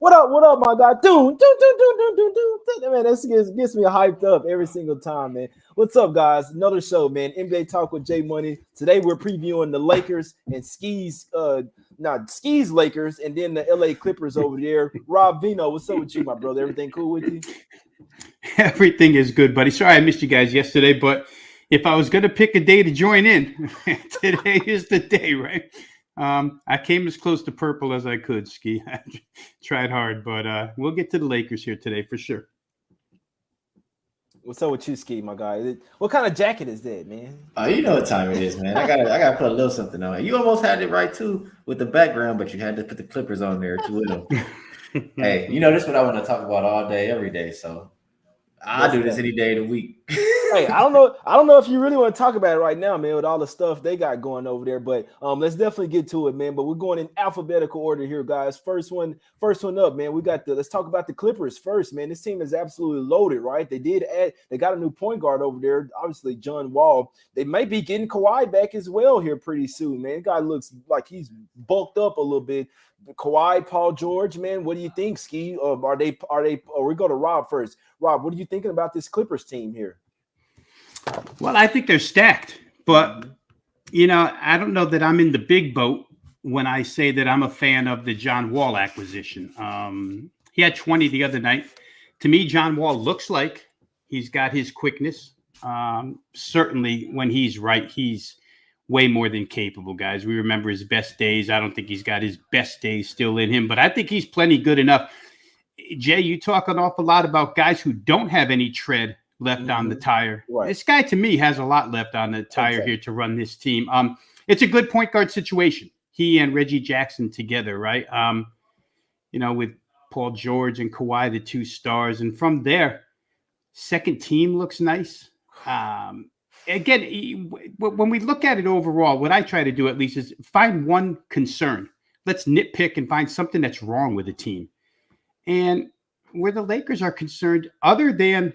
What up, my guy? Man, that gets me hyped up every single time, man. What's up, guys? Another show, man. NBA Talk with Jay Money. Today we're previewing the Lakers and Skis Lakers, and then the LA Clippers over there. Rob Vino, what's up with you, my brother? Everything cool with you? Everything is good, buddy. Sorry I missed you guys yesterday, but if I was going to pick a day to join in, today is the day, right? I came as close to purple as I could, Ski. I tried hard, but we'll get to the Lakers here today for sure. What's up with you, Ski, my guy? What kind of jacket is that, man? Oh, you know what time it is, man. I gotta put a little something on it. You almost had it right too with the background, but you had to put the Clippers on there too with them. Hey, you know this is what I want to talk about all day, every day. So I do this any day of the week. Hey, I don't know if you really want to talk about it right now, man, with all the stuff they got going over there. But let's definitely get to it, man. But we're going in alphabetical order here, guys. First one up, man. Let's talk about the Clippers first, man. This team is absolutely loaded, right? They got a new point guard over there, obviously John Wall. They may be getting Kawhi back as well here pretty soon, man. The guy looks like he's bulked up a little bit. Kawhi, Paul George, man. What do you think, Ski? Are they? We go to Rob first. Rob, what are you thinking about this Clippers team here? Well, I think they're stacked, but, I don't know that I'm in the big boat when I say that I'm a fan of the John Wall acquisition. He had 20 the other night. To me, John Wall looks like he's got his quickness. Certainly when he's right, he's way more than capable, guys. We remember his best days. I don't think he's got his best days still in him, but I think he's plenty good enough. Jay, you talk an awful lot about guys who don't have any tread left on the tire. Right. This guy, to me, has a lot left on the tire here to run this team. It's a good point guard situation. He and Reggie Jackson together, right? With Paul George and Kawhi, the two stars. And from there, second team looks nice. Again, when we look at it overall, what I try to do at least is find one concern. Let's nitpick and find something that's wrong with the team. And where the Lakers are concerned, other than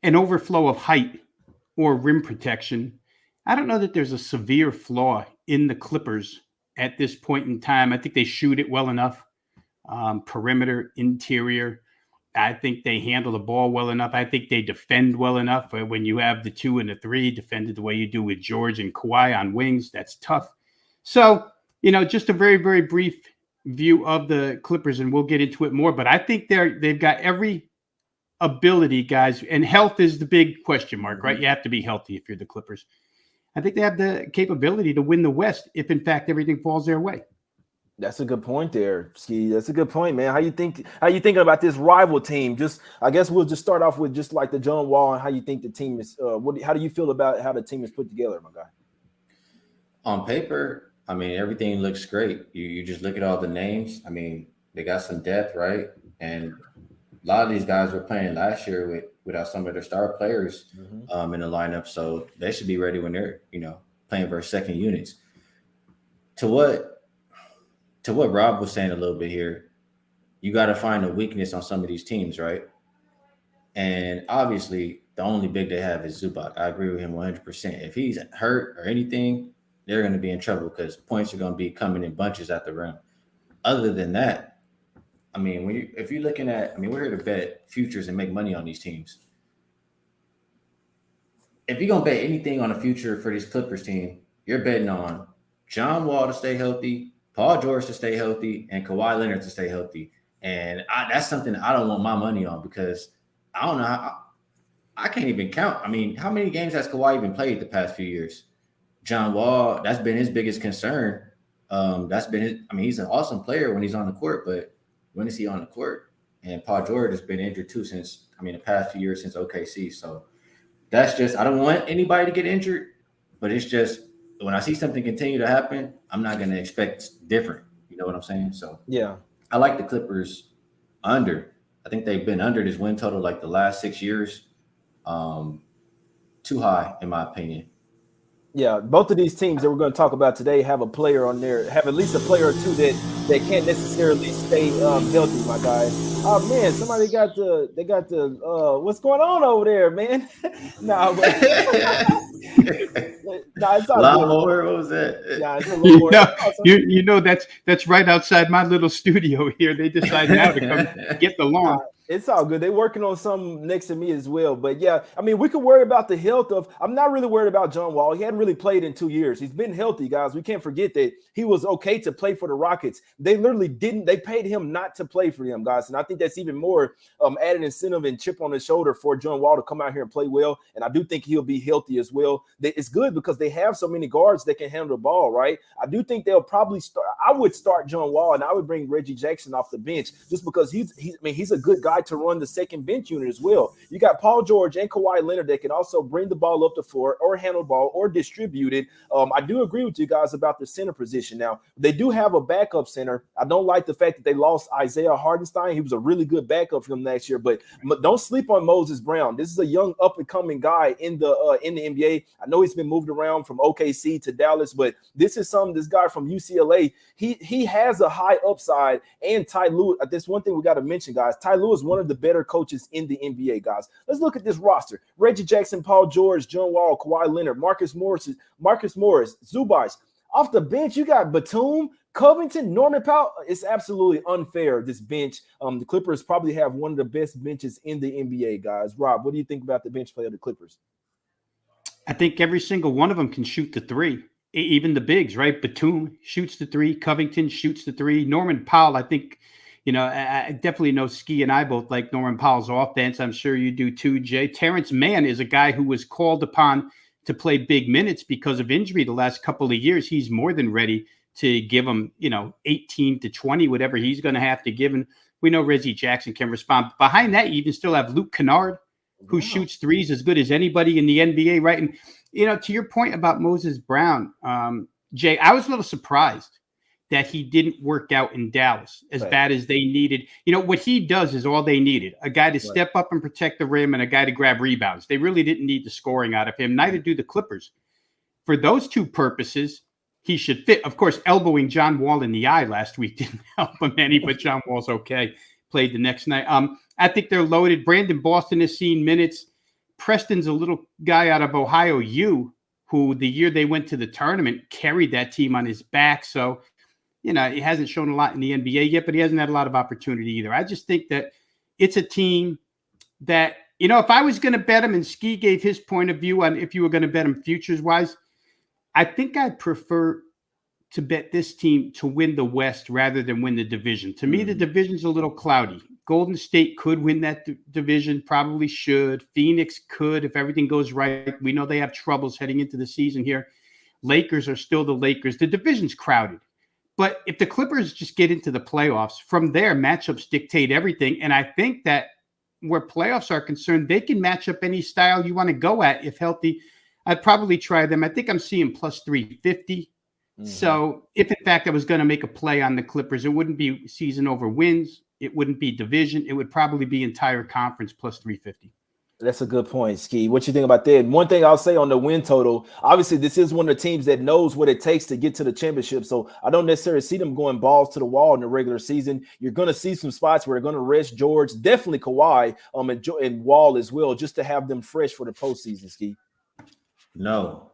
an overflow of height or rim protection, I don't know that there's a severe flaw in the Clippers at this point in time. I think they shoot it well enough. Perimeter, interior. I think they handle the ball well enough. I think they defend well enough. When you have the 2 and the 3 defended the way you do with George and Kawhi on wings, that's tough. So, just a very, very brief view of the Clippers, and we'll get into it more. But I think they've got every ability, guys, and health is the big question mark, right? You have to be healthy if you're the Clippers. I think they have the capability to win the West if, in fact, everything falls their way. That's a good point there, Ski. That's a good point, man. How you thinking about this rival team? I guess we'll just start off with just like the John Wall and how you think the team is. How do you feel about how the team is put together, my guy? On paper, I mean, everything looks great. You just look at all the names. I mean, they got some depth, right? And a lot of these guys were playing last year without some of their star players in the lineup, so they should be ready when they're playing versus second units. To what Rob was saying a little bit here, you got to find a weakness on some of these teams, right? And obviously, the only big they have is Zubac. I agree with him 100%. If he's hurt or anything, they're going to be in trouble because points are going to be coming in bunches at the rim. Other than that, I mean, if you're looking at, we're here to bet futures and make money on these teams. If you're going to bet anything on a future for this Clippers team, you're betting on John Wall to stay healthy, Paul George to stay healthy, and Kawhi Leonard to stay healthy. And that's something I don't want my money on because I don't know. I can't even count. How many games has Kawhi even played the past few years? John Wall, that's been his biggest concern. He's an awesome player when he's on the court, but when is he on the court? And Paul George has been injured too since, the past few years since OKC. So that's just, I don't want anybody to get injured, but it's just when I see something continue to happen, I'm not going to expect different. You know what I'm saying? So yeah, I like the Clippers under. I think they've been under this win total like the last 6 years. Too high, in my opinion. Yeah, both of these teams that we're going to talk about today have a player on there, have at least a player or two that can't necessarily stay healthy, my guy. Oh man, somebody got the what's going on over there, man? No, No, it's all Lawnmower, what was that? Yeah, it's a little more. You know that's right outside my little studio here. They decide now to come get the lawn. It's all good. They're working on some next to me as well. But yeah, I mean, we could worry about the health of. I'm not really worried about John Wall. He hadn't really played in 2 years. He's been healthy, guys. We can't forget that he was okay to play for the Rockets. They literally didn't. They paid him not to play for them, guys. And I think that's even more added incentive and chip on the shoulder for John Wall to come out here and play well. And I do think he'll be healthy as well. It's good because they have so many guards that can handle the ball, right? I do think they'll probably start. I would start John Wall and I would bring Reggie Jackson off the bench just because he's a good guy to run the second bench unit as well. You got Paul George and Kawhi Leonard that can also bring the ball up the floor or handle the ball or distribute it. I do agree with you guys about the center position. Now, they do have a backup center. I don't like the fact that they lost Isaiah Hartenstein. He was a really good backup for them last year, but don't sleep on Moses Brown. This is a young up-and-coming guy in the NBA. I know he's been moved around from OKC to Dallas, but this guy from UCLA, he has a high upside. And Ty Lue, that's one thing we got to mention, guys. Ty Lue is one of the better coaches in the NBA, guys. Let's look at this roster. Reggie Jackson, Paul George, John Wall, Kawhi Leonard, Marcus Morris, Zubac. Off the bench, you got Batum, Covington, Norman Powell. It's absolutely unfair, this bench. The Clippers probably have one of the best benches in the NBA, guys. Rob, what do you think about the bench play of the Clippers? I think every single one of them can shoot the three. Even the bigs, right? Batum shoots the three. Covington shoots the three. Norman Powell, I think, I definitely know Ski and I both like Norman Powell's offense. I'm sure you do too, Jay. Terrence Mann is a guy who was called upon to play big minutes because of injury the last couple of years. He's more than ready to give him, 18 to 20, whatever he's going to have to give him. We know Reggie Jackson can respond. Behind that, you even still have Luke Kennard, who shoots threes as good as anybody in the NBA, right? And, to your point about Moses Brown, Jay, I was a little surprised that he didn't work out in Dallas as bad as they needed. What he does is all they needed, a guy to step up and protect the rim and a guy to grab rebounds. They really didn't need the scoring out of him. Neither do the Clippers. For those two purposes, he should fit. Of course, elbowing John Wall in the eye last week didn't help him any, but John Wall's okay. Played the next night. I think they're loaded. Brandon Boston has seen minutes. Preston's a little guy out of Ohio U, who the year they went to the tournament carried that team on his back. So, he hasn't shown a lot in the NBA yet, but he hasn't had a lot of opportunity either. I just think that it's a team that, if I was going to bet him, and Ski gave his point of view on if you were going to bet him futures-wise, I think I'd prefer to bet this team to win the West rather than win the division. To me, the division's a little cloudy. Golden State could win that division, probably should. Phoenix could if everything goes right. We know they have troubles heading into the season here. Lakers are still the Lakers. The division's crowded. But if the Clippers just get into the playoffs, from there, matchups dictate everything. And I think that where playoffs are concerned, they can match up any style you want to go at if healthy. I'd probably try them. I think I'm seeing plus 350. So if, in fact, I was going to make a play on the Clippers, it wouldn't be season over wins. It wouldn't be division. It would probably be entire conference plus 350. That's a good point, Ski. What you think about that? One thing I'll say on the win total, obviously this is one of the teams that knows what it takes to get to the championship. So I don't necessarily see them going balls to the wall in the regular season. You're going to see some spots where they're going to rest George, definitely Kawhi, and Wall as well, just to have them fresh for the postseason, Ski. No,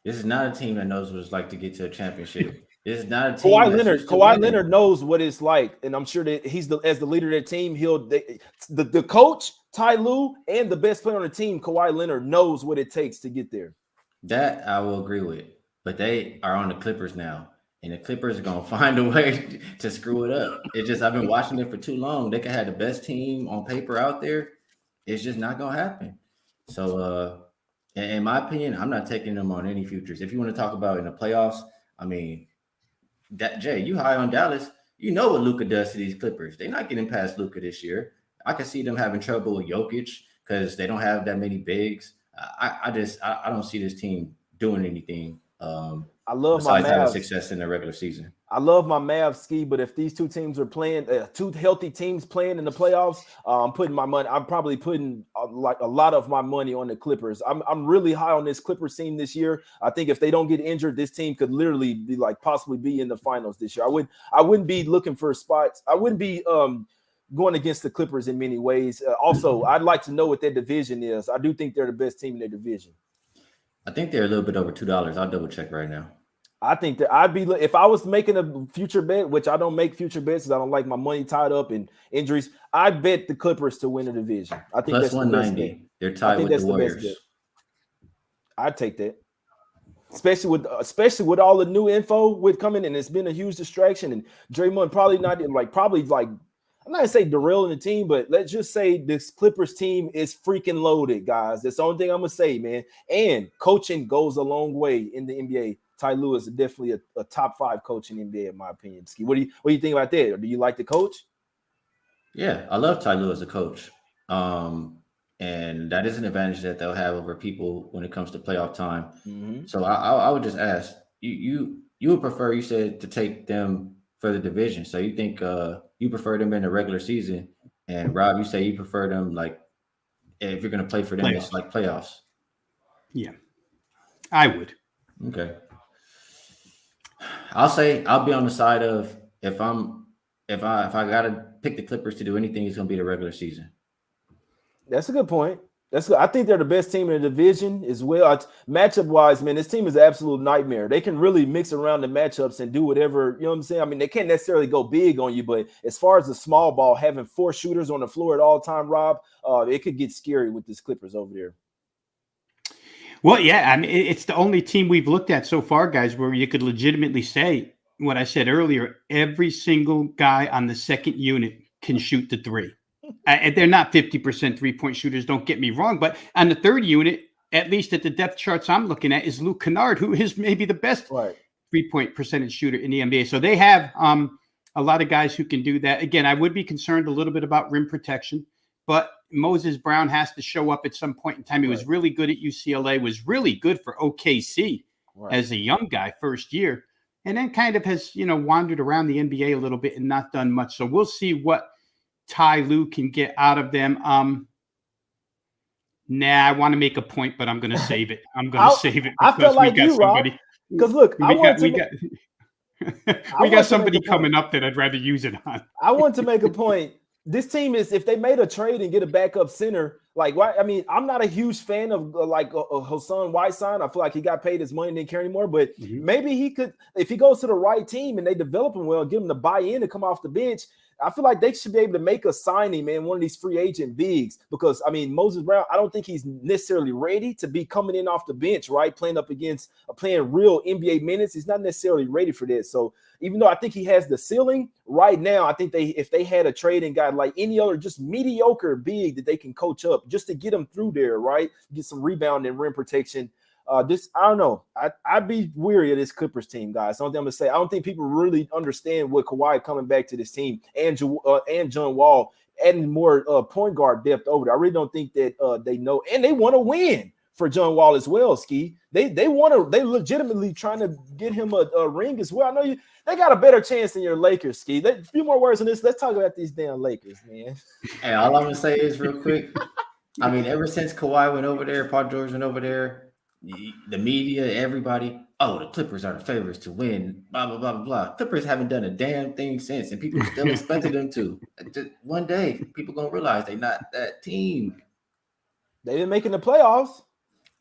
this is not a team that knows what it's like to get to a championship. This is not a team. Kawhi Leonard knows what it's like, and I'm sure that he's as the leader of that team. The coach, Ty Lue, and the best player on the team, Kawhi Leonard, knows what it takes to get there. That I will agree with, but they are on the Clippers now, and the Clippers are gonna find a way to screw it up. I've been watching it for too long. They can have the best team on paper out there. It's just not gonna happen. So, in my opinion, I'm not taking them on any futures. If you want to talk about in the playoffs, I mean. Jay, you high on Dallas. You know what Luka does to these Clippers. They're not getting past Luka this year. I can see them having trouble with Jokic because they don't have that many bigs. I don't see this team doing anything. I love besides my having Mavs. success in the regular season. I love my Mavs, Ski, but if these two teams are playing, two healthy teams playing in the playoffs, I'm probably putting a lot of my money on the Clippers. I'm really high on this Clippers team this year. I think if they don't get injured, this team could literally be possibly be in the finals this year. I wouldn't be looking for spots. I wouldn't be going against the Clippers in many ways. Also, I'd like to know what their division is. I do think they're the best team in their division. I think they're a little bit over $2. I'll double check right now. I think that I'd be if I was making a future bet, which I don't make future bets because I don't like my money tied up in injuries. I'd bet the Clippers to win the division. I think Plus that's the best bet. 190. They're I tied think with that's the the best bet. Warriors. I'd take that. Especially with all the new info with coming, and it's been a huge distraction. And Draymond probably I'm not gonna say derailing the team, but let's just say this Clippers team is freaking loaded, guys. That's the only thing I'm gonna say, man. And coaching goes a long way in the NBA. Ty Lue is definitely a top 5 coach in the NBA, in my opinion. Ski, what do you think about that? Or do you like the coach? Yeah, I love Ty Lue as a coach. And that is an advantage that they'll have over people when it comes to playoff time. Mm-hmm. So I would just ask you would prefer, you said, to take them for the division. So you think you prefer them in the regular season, and Rob, you say you prefer them like if you're going to play for them, Playoffs. It's like playoffs. Yeah, I would. Okay. I'll be on the side of if I gotta pick the Clippers to do anything, it's gonna be the regular season. That's a good point. That's good. I think they're the best team in the division as well. Matchup wise, man, this team is an absolute nightmare. They can really mix around the matchups and do whatever, you know what I'm saying? I mean, they can't necessarily go big on you, but as far as the small ball, having 4 shooters on the floor at all time, Rob, it could get scary with this Clippers over there. Well, yeah, I mean, it's the only team we've looked at so far, guys, where you could legitimately say what I said earlier. Every single guy on the second unit can shoot the 3. They're not 50% three-point shooters, don't get me wrong, but on the third unit, at least at the depth charts I'm looking at, is Luke Kennard, who is maybe the best three-point percentage shooter in the NBA. So they have a lot of guys who can do that. Again, I would be concerned a little bit about rim protection, but Moses Brown has to show up at some point in time. He was really good at UCLA, was really good for OKC as a young guy, first year, and then kind of has, wandered around the NBA a little bit and not done much. So we'll see what Ty Lue can get out of them. I want to make a point, but I'm going to save it. I'll save it. I feel like you, Rob. Because look, we got somebody coming up that I'd rather use it on. I want to make a point. This team is, if they made a trade and get a backup center, like, why? I mean, I'm not a huge fan of Hassan Whiteside. I feel like he got paid his money and didn't care anymore. But maybe he could, if he goes to the right team and they develop him well, give him the buy-in to come off the bench. I feel like they should be able to make a signing, man, one of these free agent bigs, because, I mean, Moses Brown, I don't think he's necessarily ready to be coming in off the bench, right? Playing real NBA minutes. He's not necessarily ready for this. So even though I think he has the ceiling right now, I think if they had a trade and got like any other just mediocre big that they can coach up just to get him through there, right? Get some rebound and rim protection. I don't know. I'd be weary of this Clippers team, guys. Something I'm gonna say. I don't think people really understand what Kawhi coming back to this team and John Wall adding more point guard depth over there. I really don't think that they know, and they want to win for John Wall as well. Ski. They legitimately trying to get him a ring as well. I know they got a better chance than your Lakers. Ski. A few more words on this. Let's talk about these damn Lakers, man. Hey, all I'm gonna say is real quick. I mean, ever since Kawhi went over there, Paul George went over there. The media, everybody, the Clippers are the favorites to win, blah, blah, blah, blah, blah. Clippers haven't done a damn thing since, and people still expected them to. Just one day, people going to realize they're not that team. They've been making the playoffs.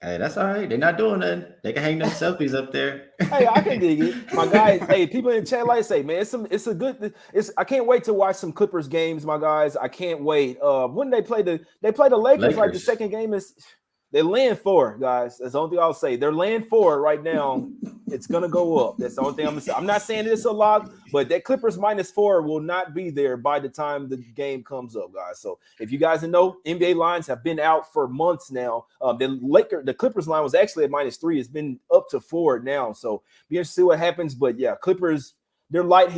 Hey, that's all right. They're not doing nothing. They can hang them selfies up there. Hey, I can dig it. My guys, people in the chat like say, man, I can't wait to watch some Clippers games, my guys. I can't wait. When they play the Lakers. Like the second game is – they're laying 4, guys. That's the only thing I'll say. They're laying 4 right now. It's going to go up. That's the only thing I'm going to say. I'm not saying it's a lot, but that Clippers -4 will not be there by the time the game comes up, guys. So if you guys know, NBA lines have been out for months now. The Clippers line was actually at -3. It's been up to 4 now. So be interested to see what happens. But, yeah, Clippers, they're light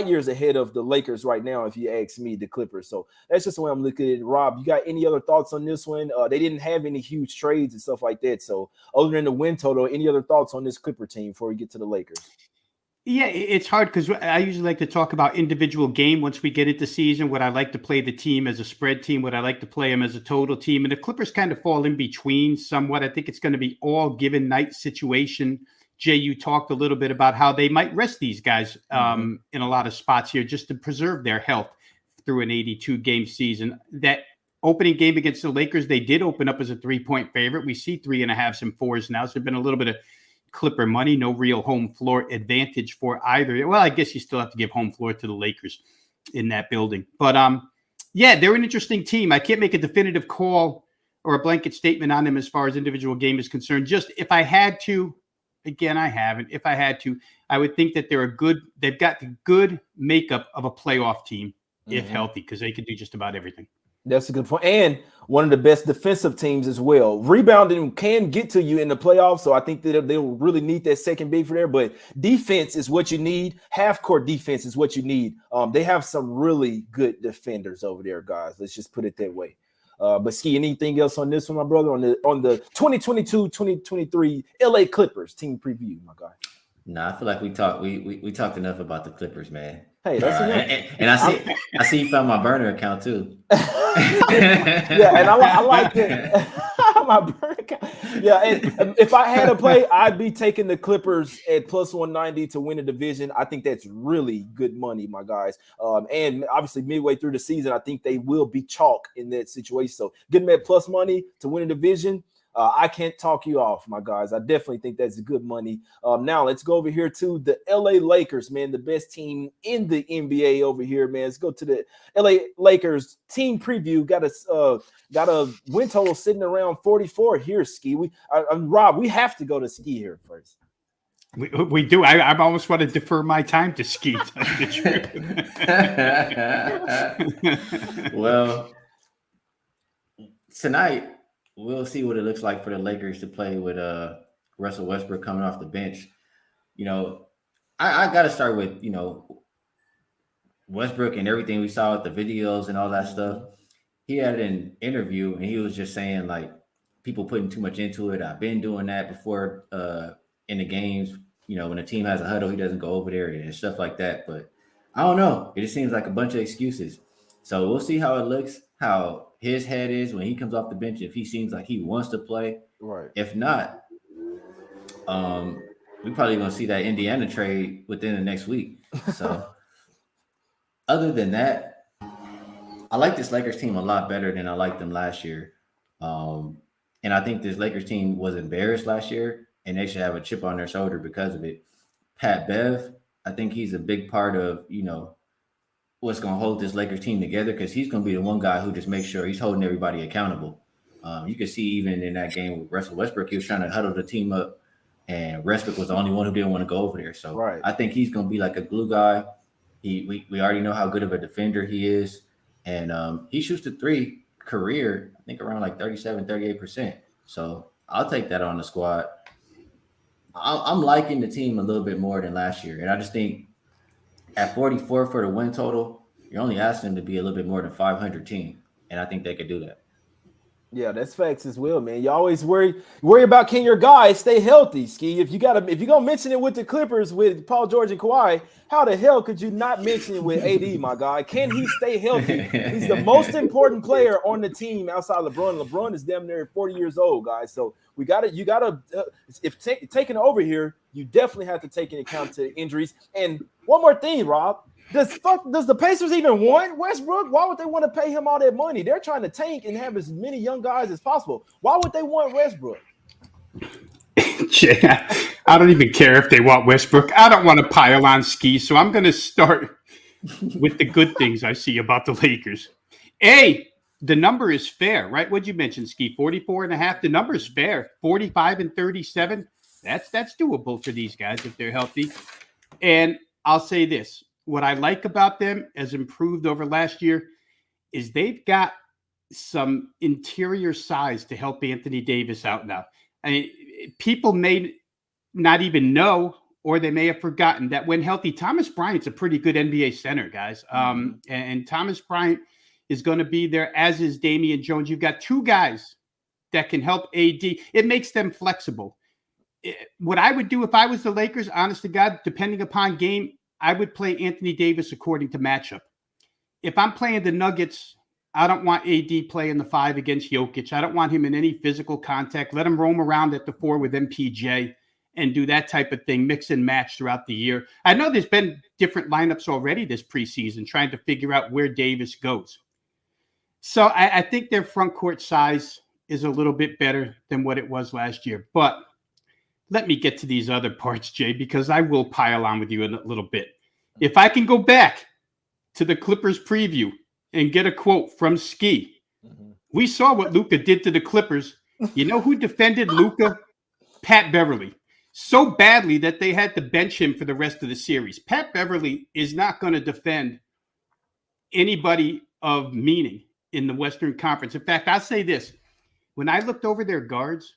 years ahead of the Lakers right now, if you ask me, the Clippers. So that's just the way I'm looking at it. Rob, you got any other thoughts on this one? They didn't have any huge trades and stuff like that. So other than the win total, any other thoughts on this Clipper team before we get to the Lakers? Yeah, it's hard because I usually like to talk about individual game once we get into season. Would I like to play the team as a spread team? Would I like to play them as a total team? And the Clippers kind of fall in between somewhat. I think it's going to be all given night situation. Jay, you talked a little bit about how they might rest these guys in a lot of spots here just to preserve their health through an 82-game season. That opening game against the Lakers, they did open up as a 3-point favorite. We see 3.5s and 4s now. So there's been a little bit of Clipper money, no real home floor advantage for either. Well, I guess you still have to give home floor to the Lakers in that building. But yeah, they're an interesting team. I can't make a definitive call or a blanket statement on them as far as individual game is concerned. Just if I had to, again, I haven't. If I had to, I would think that they've got the good makeup of a playoff team if healthy, because they could do just about everything. That's a good point. And one of the best defensive teams as well. Rebounding can get to you in the playoffs, so I think that they'll really need that second big for there. But defense is what you need. Half-court defense is what you need. They have some really good defenders over there, guys. Let's just put it that way. But Ski, anything else on this one, my brother, on the 2022-2023 LA Clippers team preview, my guy? Nah, I feel like we talked enough about the Clippers, man. Hey, that's enough. And I see you found my burner account too. Yeah, and I like it. My burner account. Yeah, and if I had to play, I'd be taking the Clippers at plus 190 to win the division. I think that's really good money, my guys. And obviously midway through the season, I think they will be chalk in that situation. So getting that plus money to win a division, I can't talk you off, my guys. I definitely think that's good money. Now let's go over here to the LA Lakers, man, the best team in the NBA over here, man. Let's go to the LA Lakers team preview. Got a win total sitting around 44 here, Ski. Rob, we have to go to Ski here first. We do. I almost want to defer my time to Ski. Well, tonight, we'll see what it looks like for the Lakers to play with Russell Westbrook coming off the bench. You know, I got to start with, Westbrook and everything we saw with the videos and all that stuff. He had an interview and he was just saying, like, people putting too much into it. I've been doing that before in the games. When a team has a huddle, he doesn't go over there and stuff like that. But I don't know. It just seems like a bunch of excuses. So we'll see how it looks, how his head is when he comes off the bench, if he seems like he wants to play. Right. If not, we probably gonna see that Indiana trade within the next week. So other than that, I like this Lakers team a lot better than I liked them last year. And I think this Lakers team was embarrassed last year and they should have a chip on their shoulder because of it. Pat Bev, I think he's a big part of, what's going to hold this Lakers team together, because he's going to be the one guy who just makes sure he's holding everybody accountable. You can see even in that game with Russell Westbrook, he was trying to huddle the team up, and Westbrook was the only one who didn't want to go over there. So right. I think he's going to be like a glue guy. We already know how good of a defender he is, and he shoots the three career, I think, around like 38%. So I'll take that on the squad. I'm liking the team a little bit more than last year, and I just think at 44 for the win total, you're only asking them to be a little bit more than 500 team, and I think they could do that. Yeah, that's facts as well, man. You always worry about, can your guys stay healthy, Ski? If you're gonna mention it with the Clippers with Paul George and Kawhi, how the hell could you not mention it with AD, my guy? Can he stay healthy? He's the most important player on the team outside LeBron. LeBron is damn near 40 years old, guys. So you gotta if taking over here, you definitely have to take into account to injuries. And one more thing, Rob. Does the Pacers even want Westbrook? Why would they want to pay him all that money? They're trying to tank and have as many young guys as possible. Why would they want Westbrook? Jay, I don't even care if they want Westbrook. I don't want to pile on Ski, so I'm going to start with the good things I see about the Lakers. A, the number is fair, right? What'd you mention, Ski? 44.5. The number is fair. 45 and 37. That's doable for these guys if they're healthy. And I'll say this. What I like about them has improved over last year is they've got some interior size to help Anthony Davis out now. I mean, people may not even know, or they may have forgotten that when healthy, Thomas Bryant's a pretty good NBA center, guys. And Thomas Bryant is going to be there, as is Damian Jones. You've got two guys that can help AD. It makes them flexible. What I would do if I was the Lakers, honest to God, depending upon game, I would play Anthony Davis according to matchup. If I'm playing the Nuggets, I don't want AD playing the 5 against Jokic. I don't want him in any physical contact. Let him roam around at the 4 with MPJ and do that type of thing, mix and match throughout the year. I know there's been different lineups already this preseason, trying to figure out where Davis goes. So I think their front court size is a little bit better than what it was last year. But let me get to these other parts, Jay, because I will pile on with you in a little bit. If I can go back to the Clippers preview and get a quote from Ski, we saw what Luka did to the Clippers. You know who defended Luka? Pat Beverly. So badly that they had to bench him for the rest of the series. Pat Beverly is not going to defend anybody of meaning in the Western Conference. In fact, I'll say this. When I looked over their guards,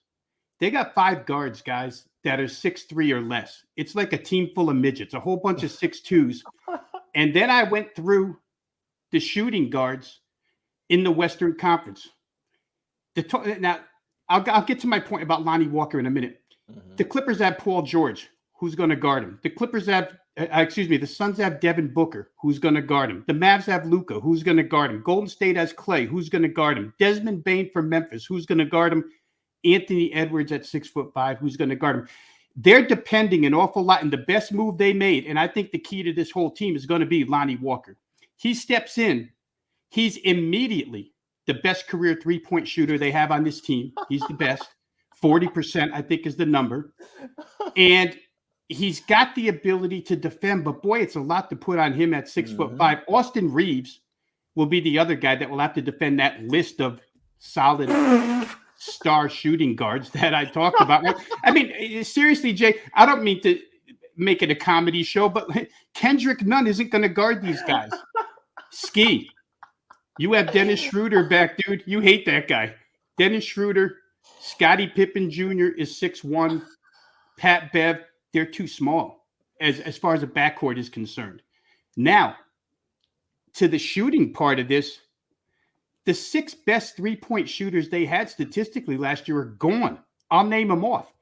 they got 5 guards, guys, that are 6'3" or less. It's like a team full of midgets, a whole bunch of 6'2s. And then I went through the shooting guards in the Western Conference. Now, I'll get to my point about Lonnie Walker in a minute. The Clippers have Paul George, who's going to guard him. The Clippers have, the Suns have Devin Booker, who's going to guard him. The Mavs have Luka, who's going to guard him. Golden State has Clay, who's going to guard him. Desmond Bane from Memphis, who's going to guard him. Anthony Edwards at 6'5", who's going to guard him. They're depending an awful lot, and the best move they made, and I think the key to this whole team is going to be Lonnie Walker. He steps in. He's immediately the best career three-point shooter they have on this team. He's the best. 40%, I think, is the number. And he's got the ability to defend, but boy, it's a lot to put on him at 6'5". Austin Reeves will be the other guy that will have to defend that list of solid star shooting guards that I talked about. I mean, seriously, Jay, I don't mean to make it a comedy show, but Kendrick Nunn isn't going to guard these guys. Ski, you have Dennis Schroeder back, dude. You hate that guy. Dennis Schroeder. Scottie Pippen Jr. is 6'1". Pat Bev, they're too small as far as the backcourt is concerned. Now, to the shooting part of this, the 6 best three-point shooters they had statistically last year are gone. I'll name them off.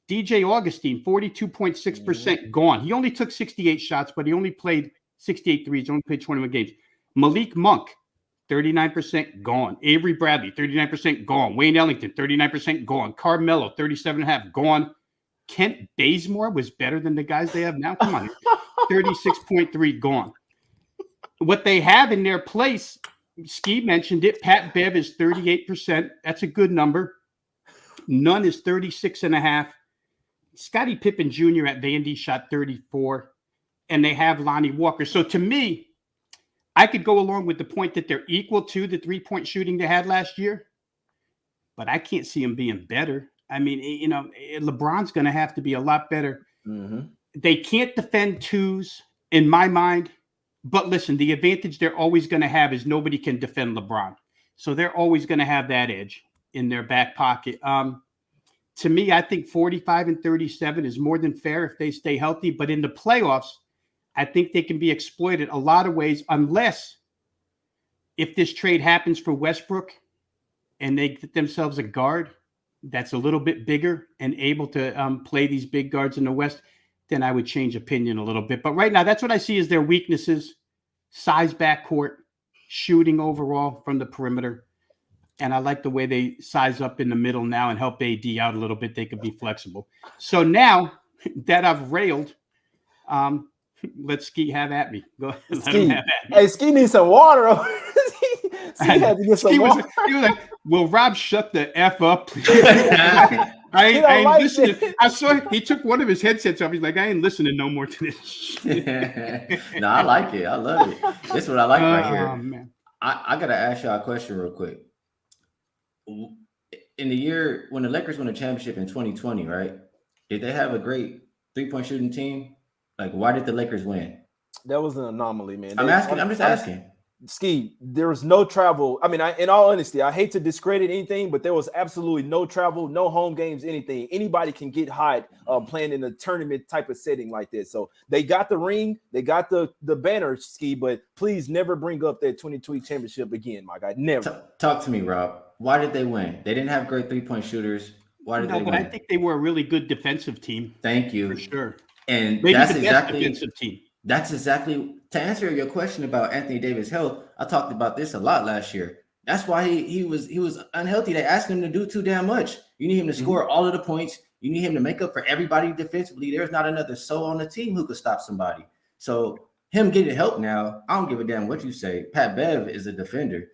DJ Augustine, 42.6% gone. He only took 68 shots, but he only played 68 threes, only played 21 games. Malik Monk, 39% gone. Avery Bradley, 39% gone. Wayne Ellington, 39% gone. Carmelo, 37.5% gone. Kent Bazemore was better than the guys they have now. Come on, 36.3% gone. What they have in their place, Ski mentioned it, Pat Bev is 38%. That's a good number. Nunn is 36.5%. Scottie Pippen Jr. at Vandy shot 34%. And they have Lonnie Walker. So to me, I could go along with the point that they're equal to the three-point shooting they had last year, but I can't see them being better. I mean, you know, LeBron's going to have to be a lot better. They can't defend twos in my mind, but listen, the advantage they're always going to have is nobody can defend LeBron. So they're always going to have that edge in their back pocket. To me, I think 45-37 is more than fair if they stay healthy, but in the playoffs, I think they can be exploited a lot of ways, unless if this trade happens for Westbrook and they get themselves a guard that's a little bit bigger and able to play these big guards in the West, then I would change opinion a little bit. But right now, that's what I see as their weaknesses: size backcourt, shooting overall from the perimeter. And I like the way they size up in the middle now and help AD out a little bit. They could be flexible. So now that I've railed, let Ski have at me. Go ahead. Let him have at me. Hey, Ski needs some water. Ski had to get some water. He was like, "Will Rob shut the F up?" I ain't like listening. it. I saw he took one of his headsets off. He's like, "I ain't listening no more to this." No, I like it. I love it. This is what I like right here. Man. I got to ask y'all a question real quick. In the year when the Lakers won the championship in 2020, right? Did they have a great three-point shooting team? Like, why did the Lakers win? That was an anomaly, man. I'm just asking. Ski, there was no travel. I mean, in all honesty, I hate to discredit anything, but there was absolutely no travel, no home games, anything. Anybody can get hot playing in a tournament type of setting like this. So they got the ring, they got the banner, Ski, but please never bring up that 2020 championship again, my guy. Never. Talk to me, Rob. Why did they win? They didn't have great three-point shooters. Why did they win? But I think they were a really good defensive team. Thank you. For sure. And maybe that's the exactly best defensive team. That's exactly to answer your question about Anthony Davis' health. I talked about this a lot last year. That's why he was unhealthy. They asked him to do too damn much. You need him to score all of the points. You need him to make up for everybody defensively. There's not another soul on the team who could stop somebody. So him getting help now, I don't give a damn what you say. Pat Bev is a defender.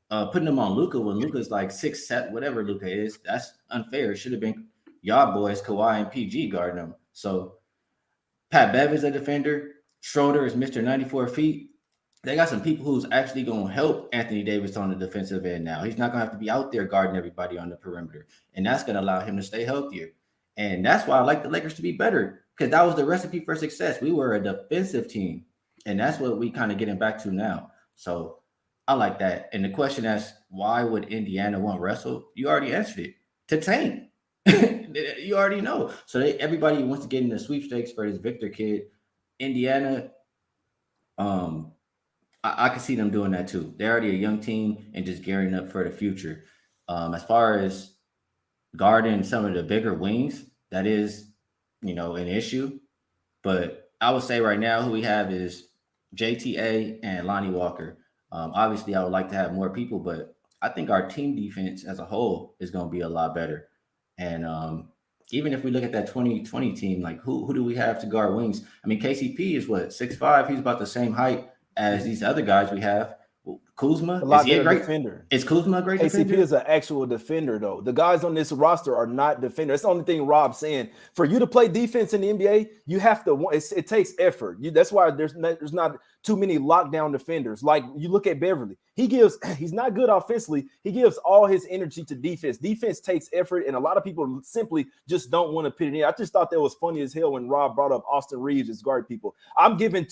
putting him on Luka when Luka's like 6'7", whatever Luka is. That's unfair. It should have been y'all boys, Kawhi and PG guarding him. So Pat Bev is a defender. Schroeder is Mr. 94 feet. They got some people who's actually going to help Anthony Davis on the defensive end now. He's not going to have to be out there guarding everybody on the perimeter. And that's going to allow him to stay healthier. And that's why I like the Lakers to be better, because that was the recipe for success. We were a defensive team. And that's what we kind of getting back to now. So I like that. And the question is, why would Indiana want Russell? You already answered it. To tank. You already know. So everybody wants to get in the sweepstakes for this Victor kid. Indiana, I can see them doing that too. They're already a young team and just gearing up for the future. As far as guarding some of the bigger wings, that is, an issue. But I would say right now who we have is JTA and Lonnie Walker. Obviously, I would like to have more people, but I think our team defense as a whole is going to be a lot better. And even if we look at that 2020 team, like who do we have to guard wings? I mean, KCP is what, 6'5"? He's about the same height as these other guys we have. Kuzma, a lot is he a great defender? Is Kuzma a great defender? KCP is an actual defender, though. The guys on this roster are not defenders. That's the only thing Rob's saying. For you to play defense in the NBA, you have to. It takes effort. That's why there's not too many lockdown defenders. Like you look at Beverly, he's not good offensively. He gives all his energy to defense. Defense takes effort, and a lot of people simply just don't want to put it in. I just thought that was funny as hell when Rob brought up Austin Reeves as guard people. I'm giving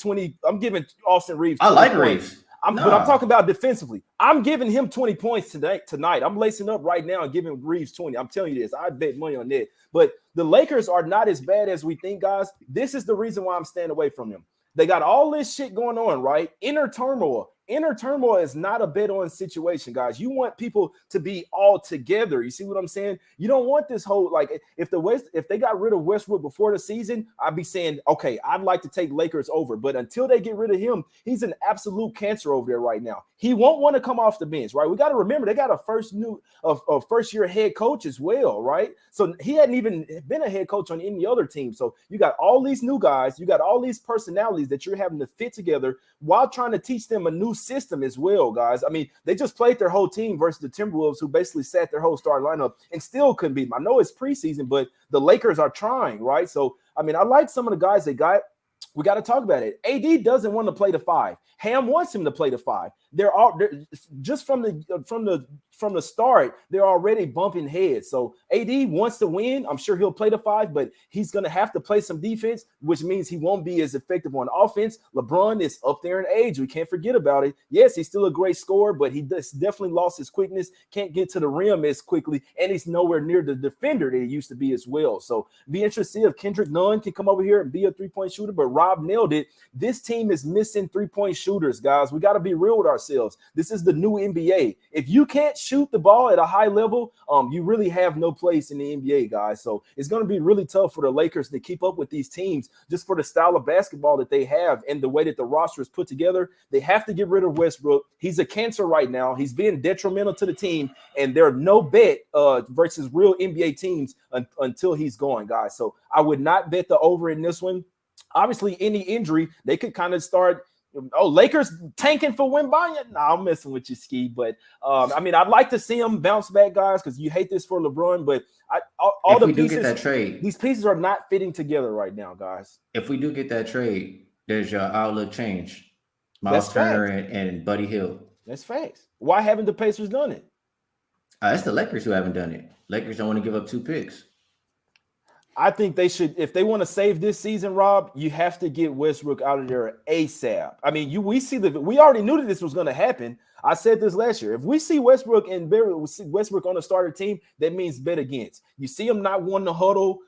Austin Reeves. I like Reeves. But I'm talking about defensively. I'm giving him 20 points tonight. I'm lacing up right now and giving Reeves 20. I'm telling you this. I bet money on that. But the Lakers are not as bad as we think, guys. This is the reason why I'm staying away from them. They got all this shit going on, right? Inner turmoil. Inner turmoil is not a bet on situation, guys. You want people to be all together. You see what I'm saying? You don't want this whole, like, if they got rid of Westbrook before the season, I'd be saying, okay, I'd like to take Lakers over. But until they get rid of him, he's an absolute cancer over there right now. He won't want to come off the bench, right? We got to remember they got a first-year head coach as well, right? So he hadn't even been a head coach on any other team. So you got all these new guys, you got all these personalities that you're having to fit together while trying to teach them a new system as well, guys. I mean, they just played their whole team versus the Timberwolves, who basically sat their whole starting lineup and still couldn't beat them. I know it's preseason, but the Lakers are trying, right? So, I mean, I like some of the guys they got. We got to talk about it. AD doesn't want to play the 5. Ham wants him to play the 5. They're just from the start, they're already bumping heads. So AD wants to win. I'm sure he'll play the 5, but he's going to have to play some defense, which means he won't be as effective on offense. LeBron is up there in age. We can't forget about it. Yes, he's still a great scorer, but he definitely lost his quickness, can't get to the rim as quickly, and he's nowhere near the defender that he used to be as well. So be interested if Kendrick Nunn can come over here and be a three-point shooter, but Rob nailed it. This team is missing three-point shooters, guys. We got to be real with ourselves. This is the new NBA. If you can't shoot the ball at a high level, you really have no place in the NBA, guys. So it's going to be really tough for the Lakers to keep up with these teams just for the style of basketball that they have and the way that the roster is put together. They have to get rid of Westbrook. He's a cancer right now. He's being detrimental to the team, and there are no bet versus real NBA teams until he's gone, guys. So I would not bet the over in this one. Obviously, any injury, they could kind of start. Lakers tanking for Wembanyama? Nah, I'm messing with you, Ski. But I mean, I'd like to see them bounce back, guys, because you hate this for LeBron. But all the pieces, get that trade, these pieces are not fitting together right now, guys. If we do get that trade, there's your outlook change. Miles Turner and Buddy Hield. That's facts. Why haven't the Pacers done it? It's the Lakers who haven't done it. Lakers don't want to give up 2 picks. I think they should, if they want to save this season, Rob, you have to get Westbrook out of there ASAP. I mean, we already knew that this was going to happen. I said this last year. If we see Westbrook and Westbrook on the starter team, that means bet against. You see him not wanting to huddle.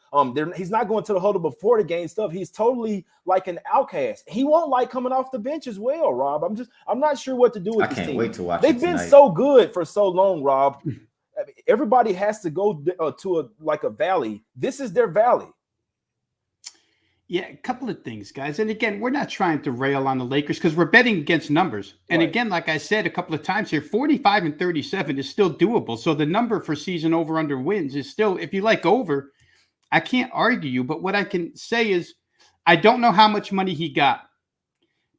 He's not going to the huddle before the game stuff. He's totally like an outcast. He won't like coming off the bench as well, Rob. I'm not sure what to do with this team. I can't wait to watch. They've been so good for so long, Rob. Everybody has to go to a valley. This is their valley. Yeah, a couple of things, guys. And again, we're not trying to rail on the Lakers because we're betting against numbers. And again, like I said a couple of times here, 45 and 37 is still doable. So the number for season over under wins is still, if you like over, I can't argue you. But what I can say is I don't know how much money he got.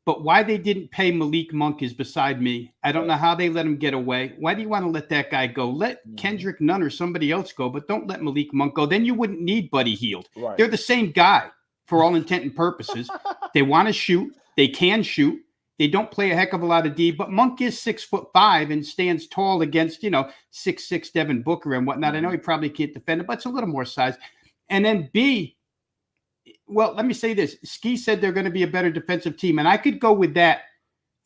But why they didn't pay Malik Monk is beside me. I don't know how they let him get away. Why do you want to let that guy go? Let Kendrick Nunn or somebody else go, but don't let Malik Monk go. Then you wouldn't need Buddy Hield. Right. They're the same guy for all intent and purposes. They want to shoot. They can shoot. They don't play a heck of a lot of D, but Monk is 6'5" and stands tall against, 6'6" Devin Booker and whatnot. I know he probably can't defend it, but it's a little more size. And then B, well, let me say this. Ski said they're going to be a better defensive team, and I could go with that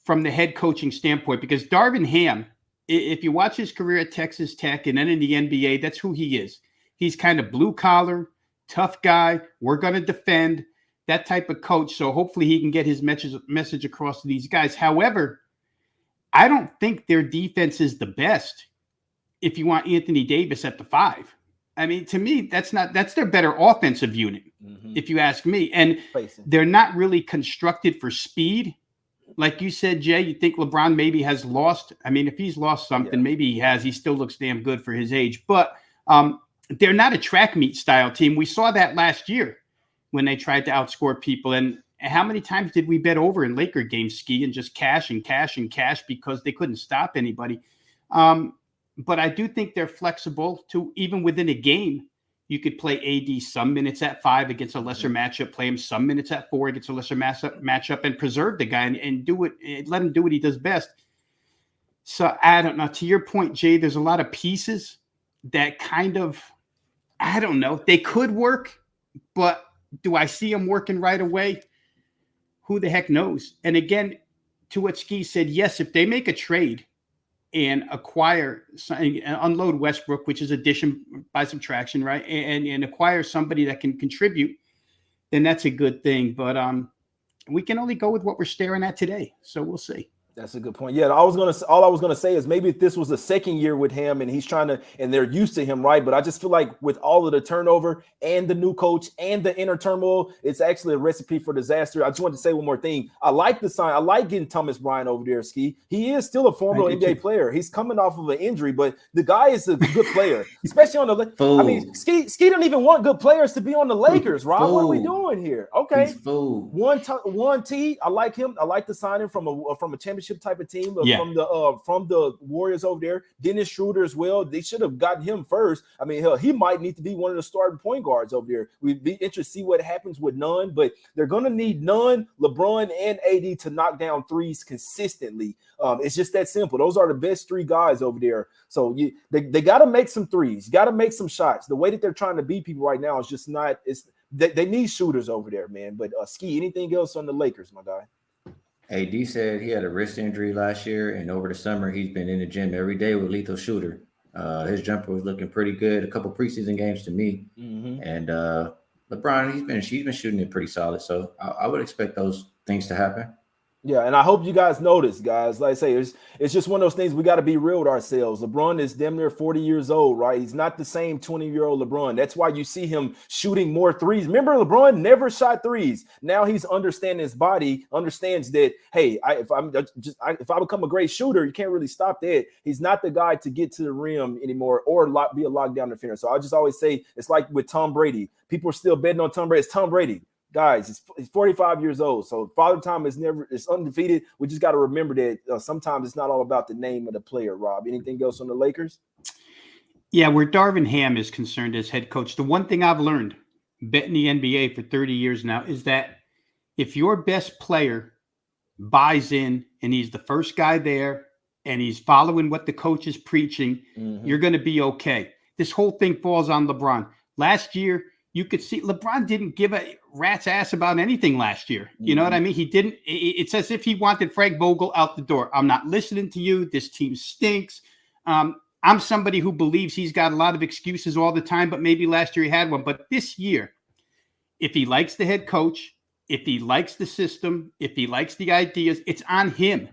from the head coaching standpoint because Darvin Ham, if you watch his career at Texas Tech and then in the NBA, that's who he is. He's kind of blue-collar, tough guy. We're going to defend. That type of coach. So hopefully he can get his message across to these guys. However, I don't think their defense is the best if you want Anthony Davis at the 5. I mean, to me, that's their better offensive unit, if you ask me. And they're not really constructed for speed. Like you said, Jay, you think LeBron maybe has lost. I mean, if he's lost something, maybe he has. He still looks damn good for his age. But they're not a track meet style team. We saw that last year when they tried to outscore people. And how many times did we bet over in Laker games, Ski, and just cash and cash and cash because they couldn't stop anybody? But I do think they're flexible to even within a game. You could play AD some minutes at 5 against a lesser matchup, play him some minutes at 4 against a lesser matchup, and preserve the guy and do it. And let him do what he does best. So I don't know. To your point, Jay, there's a lot of pieces that kind of, I don't know. They could work, but do I see them working right away? Who the heck knows? And again, to what Ski said, yes, if they make a trade and acquire, unload Westbrook, which is addition by subtraction, right? And acquire somebody that can contribute, then that's a good thing. But we can only go with what we're staring at today. So we'll see. That's a good point. Yeah, all I was gonna say is maybe if this was the second year with him and he's trying to, and they're used to him, right? But I just feel like with all of the turnover and the new coach and the inner turmoil, it's actually a recipe for disaster. I just wanted to say one more thing. I like the sign. I like getting Thomas Bryant over there, Ski. He is still a former NBA player. He's coming off of an injury, but the guy is a good player, especially on the. I mean, Ski don't even want good players to be on the Lakers, Rob. What are we doing here? Okay, one T. I like him. I like the signing from a championship type of team from the Warriors over there. Dennis Schroeder as well. They should have gotten him first. I mean, hell, he might need to be one of the starting point guards over there. We'd be interested to see what happens with Nunn, but they're going to need Nunn, LeBron, and AD to knock down threes consistently. It's just that simple. Those are the best 3 guys over there. So they got to make some threes. Got to make some shots. The way that they're trying to beat people right now is just not. They need shooters over there, man. But Ski, anything else on the Lakers, my guy? AD said he had a wrist injury last year, and over the summer he's been in the gym every day with Lethal Shooter. His jumper was looking pretty good. A couple preseason games to me, and LeBron he's been shooting it pretty solid. So I would expect those things to happen. Yeah, and I hope you guys notice, guys. Like I say, it's just one of those things we got to be real with ourselves. LeBron is damn near 40 years old, right? He's not the same 20-year-old LeBron. That's why you see him shooting more threes. Remember, LeBron never shot threes. Now he's understanding his body, understands that, hey, if I become a great shooter, you can't really stop that. He's not the guy to get to the rim anymore or be a lockdown defender. So I just always say it's like with Tom Brady. People are still betting on Tom Brady. It's Tom Brady. Guys, he's 45 years old, so Father Time is undefeated. We just got to remember that sometimes it's not all about the name of the player, Rob. Anything else on the Lakers? Yeah, where Darvin Ham is concerned as head coach, the one thing I've learned betting the NBA for 30 years now is that if your best player buys in and he's the first guy there and he's following what the coach is preaching, you're going to be okay. This whole thing falls on LeBron. Last year, you could see LeBron didn't give a rat's ass about anything last year. You know what I mean? He didn't. It's as if he wanted Frank Vogel out the door. I'm not listening to you. This team stinks. I'm somebody who believes he's got a lot of excuses all the time, but maybe last year he had one. But this year, if he likes the head coach, if he likes the system, if he likes the ideas, it's on him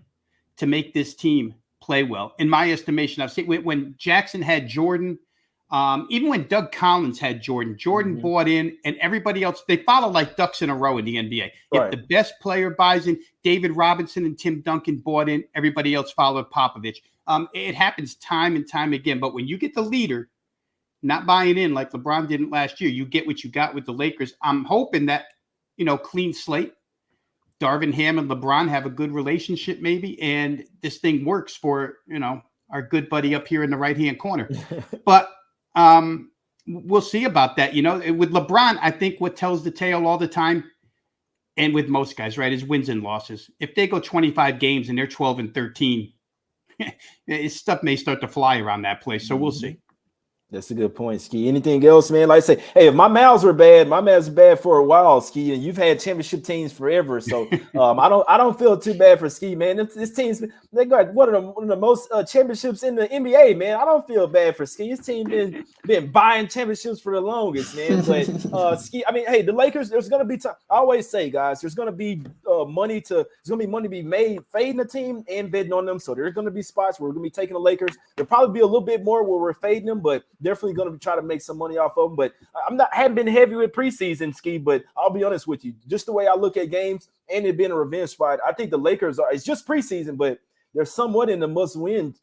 to make this team play well. In my estimation, I've seen when Jackson had Jordan, even when Doug Collins had Jordan bought in, and everybody else, they follow like ducks in a row in the NBA. If the best player buys in, David Robinson and Tim Duncan bought in, everybody else followed Popovich. It happens time and time again. But when you get the leader not buying in like LeBron didn't last year, you get what you got with the Lakers. I'm hoping that, clean slate. Darvin Ham and LeBron have a good relationship maybe, and this thing works for, our good buddy up here in the right-hand corner. But we'll see about that. With LeBron, I think what tells the tale all the time, and with most guys, right, is wins and losses. If they go 25 games and they're 12-13, stuff may start to fly around that place. So we'll see. That's a good point, Ski. Anything else, man? Like I say, hey, if my Mavs were bad, my Mavs were bad for a while, Ski, and you've had championship teams forever. So I don't feel too bad for Ski, man. This team's they got one of the most championships in the NBA, man. I don't feel bad for Ski. His team been buying championships for the longest, man. But Ski, I mean, hey, the Lakers, there's gonna be time. I always say, guys, there's gonna be money to be made fading the team and betting on them. So there's gonna be spots where we're gonna be taking the Lakers. There'll probably be a little bit more where we're fading them, but definitely going to try to make some money off of them. But haven't been heavy with preseason, Ski, but I'll be honest with you, just the way I look at games and it being a revenge spot, I think the Lakers it's just preseason, but they're somewhat in the must-win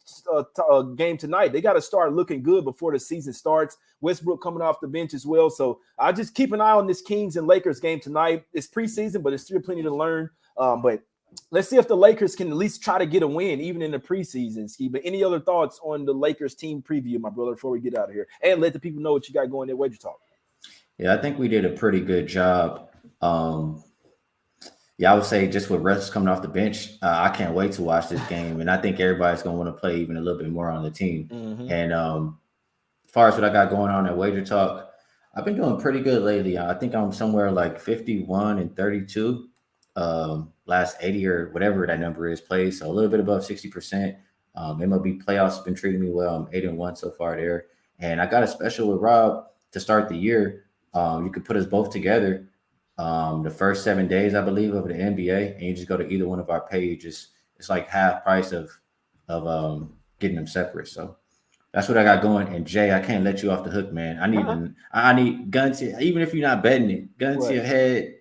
game tonight. They got to start looking good before the season starts. Westbrook coming off the bench as well. So I just keep an eye on this Kings and Lakers game tonight. It's preseason, but it's still plenty to learn. But let's see if the Lakers can at least try to get a win, even in the preseason, Ski. But any other thoughts on the Lakers team preview, my brother, before we get out of here? And let the people know what you got going at Wager Talk. Yeah, I think we did a pretty good job. I would say just with Russ coming off the bench, I can't wait to watch this game. And I think everybody's going to want to play even a little bit more on the team. Mm-hmm. And as far as what I got going on at Wager Talk, I've been doing pretty good lately. I think I'm somewhere like 51-32. Last 80 or whatever that number is played, so a little bit above 60%. MLB playoffs have been treating me well. I'm 8-1 so far there, and I got a special with Rob to start the year. You could put us both together the first 7 days, I believe, of the NBA, and you just go to either one of our pages. It's like half price of getting them separate. So that's what I got going. And Jay, I can't let you off the hook, man. I need guns here, even if you're not betting it, guns to your head.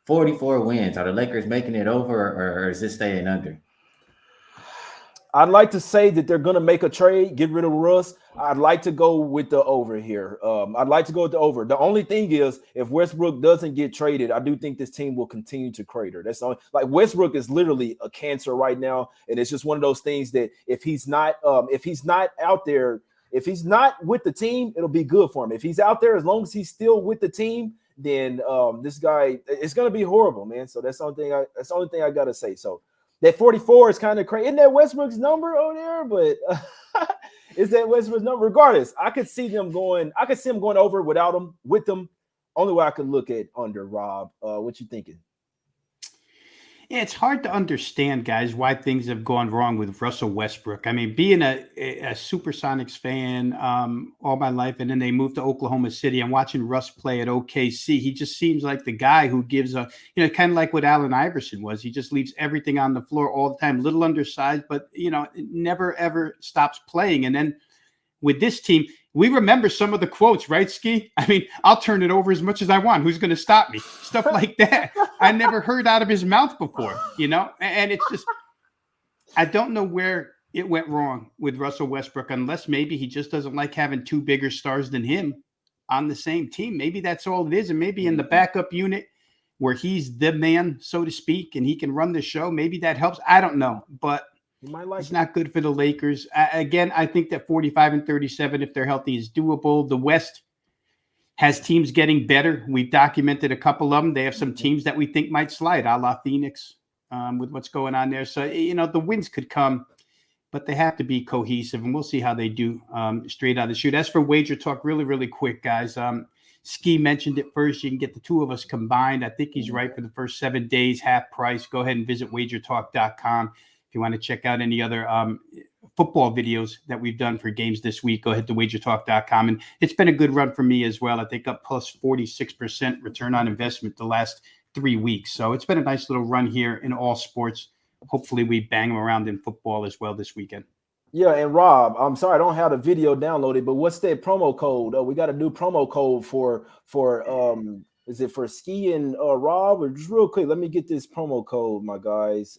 44 wins. Are the Lakers making it over, or is this staying under? I'd like to say that they're going to make a trade, get rid of Russ. I'd like to go with the over here. I'd like to go with the over. The only thing is, if Westbrook doesn't get traded, I do think this team will continue to crater. That's only, like, Westbrook is literally a cancer right now, and it's just one of those things that if he's not out there, if he's not with the team, it'll be good for him. If he's out there, as long as he's still with the team, then this guy, it's going to be horrible, man. So that's the only thing I got to say. So that 44 is kind of crazy. Isn't that Westbrook's number over there? But is that Westbrook's number? Regardless, I could see him going over without him, with them. Only way I could look at under, Rob. What you thinking? Yeah, it's hard to understand, guys, why things have gone wrong with Russell Westbrook. I mean, being a Supersonics fan all my life, and then they moved to Oklahoma City. I'm watching Russ play at OKC. He just seems like the guy who gives kind of like what Allen Iverson was. He just leaves everything on the floor all the time, little undersized, but, never, ever stops playing. And then with this team, we remember some of the quotes, right, Ski? I mean, I'll turn it over as much as I want. Who's going to stop me? Stuff like that. I never heard out of his mouth before, and it's just, I don't know where it went wrong with Russell Westbrook, unless maybe he just doesn't like having two bigger stars than him on the same team. Maybe that's all it is. And maybe in the backup unit where he's the man, so to speak, and he can run the show, maybe that helps. I don't know, but it's not good for the Lakers. Again, I think that 45-37, if they're healthy, is doable. The West has teams getting better. We've documented a couple of them. They have some teams that we think might slide, a la Phoenix, with what's going on there. So, the wins could come, but they have to be cohesive, and we'll see how they do straight out of the chute. As for Wager Talk, really, really quick, guys. Ski mentioned it first. You can get the two of us combined. I think he's right for the first 7 days, half price. Go ahead and visit wagertalk.com. If you want to check out any other football videos that we've done for games this week, go ahead to wagertalk.com. And it's been a good run for me as well. I think up plus 46% return on investment the last 3 weeks. So it's been a nice little run here in all sports. Hopefully we bang them around in football as well this weekend. Yeah, and Rob, I'm sorry I don't have the video downloaded, but what's that promo code? We got a new promo code for is it for Ski and Rob? Or just real quick, let me get this promo code, my guys.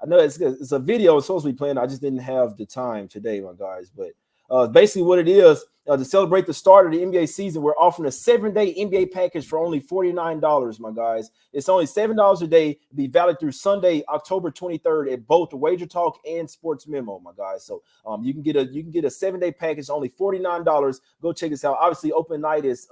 I know it's a video it's supposed to be playing. I just didn't have the time today, my guys. But basically what it is, To celebrate the start of the NBA season, we're offering a 7-day NBA package for only $49, my guys. It's only $7 a day, be valid through Sunday, October 23rd at both Wager Talk and Sports Memo, my guys. So you can get a 7-day package, only $49. Go check us out. Obviously, open night is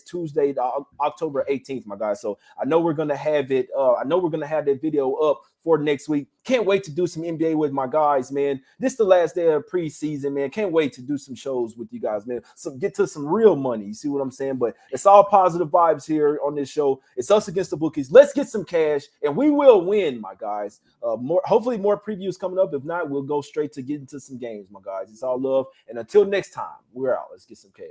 Tuesday, October 18th, my guys. So I know we're gonna have it. I know we're gonna have that video up for next week. Can't wait to do some NBA with my guys, man. This is the last day of preseason, man. Can't wait to do some shows with you guys, man. So get to some real money. You see what I'm saying? But it's all positive vibes here on this show. It's us against the bookies. Let's get some cash, and we will win, my guys. Hopefully more previews coming up. If not, we'll go straight to get into some games, my guys. It's all love. And until next time, we're out. Let's get some cash.